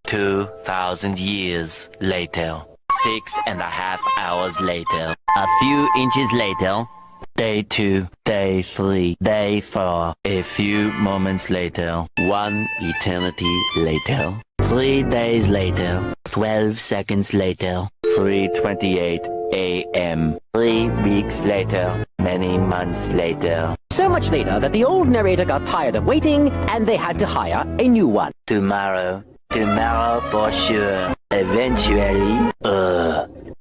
2,000 years later. 6.5 hours later. A few inches later. Day 2, day 3, day 4. A few moments later. 1 eternity later. 3 days later. 12 seconds later. 3:28 a.m. 3 weeks later. Many months later. So much later that the old narrator got tired of waiting and they had to hire a new one. Tomorrow for sure. Eventually,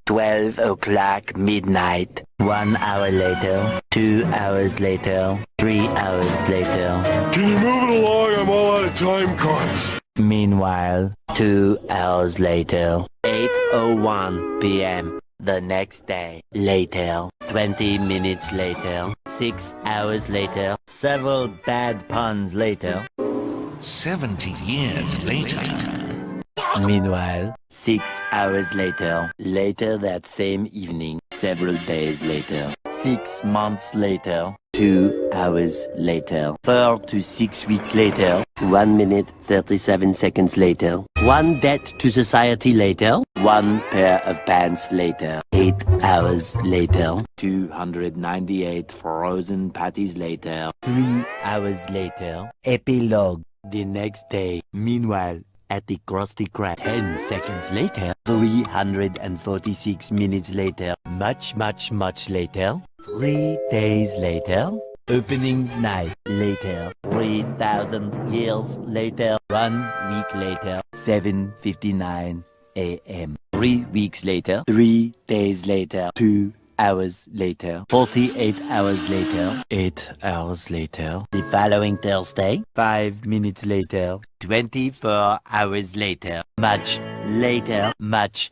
12 o'clock midnight. 1 hour later, 2 hours later, 3 hours later. Can you move it along? I'm all out of time cards. Meanwhile, 2 hours later, 8:01 p.m. The next day, later, 20 minutes later, 6 hours later, several bad puns later. 70 years later. Meanwhile, 6 hours later, later that same evening, several days later, 6 months later, 2 hours later, 4 to 6 weeks later, 1 minute 37 seconds later, 1 debt to society later, 1 pair of pants later, 8 hours later, 298 frozen patties later, 3 hours later, epilogue the next day. Meanwhile, at the Krusty Krab, 10 seconds later, 346 minutes later, much later, 3 days later, opening night later, 3,000 years later, 1 week later, 7:59 a.m. 3 weeks later, 3 days later, 2 hours later, 48 hours later, 8 hours later, the following Thursday, 5 minutes later, 24 hours later, much later, much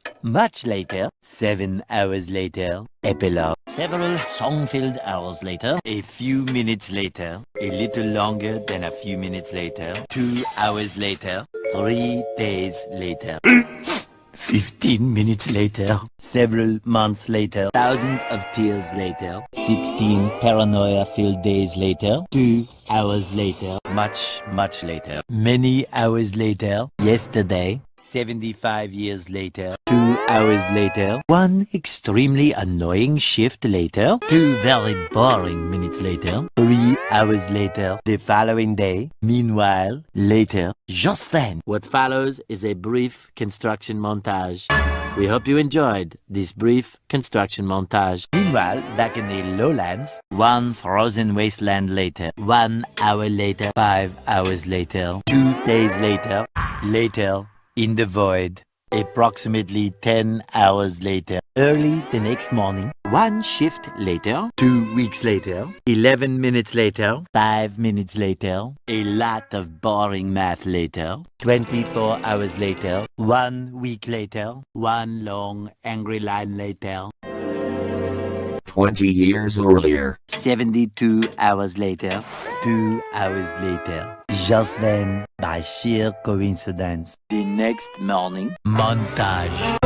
later, 7 hours later, epilogue, several song-filled hours later, a few minutes later, a little longer than a few minutes later, 2 hours later, 3 days later. 15 minutes later, several months later, thousands of tears later, 16 paranoia-filled days later, 2 hours later, much later, many hours later, yesterday, 75 years later, 2 hours later, 1 extremely annoying shift later, 2 very boring minutes later, 3 hours later, the following day, meanwhile, later, just then. What follows is a brief construction montage. We hope you enjoyed this brief construction montage. Meanwhile, back in the lowlands, 1 frozen wasteland later, 1 hour later, 5 hours later, 2 days later, in the void, approximately 10 hours later, early the next morning, 1 shift later, 2 weeks later, 11 minutes later, 5 minutes later, a lot of boring math later, 24 hours later, 1 week later, 1 long angry line later, 20 years earlier. 72 hours later, 2 hours later. Just then, by sheer coincidence, the next morning, montage.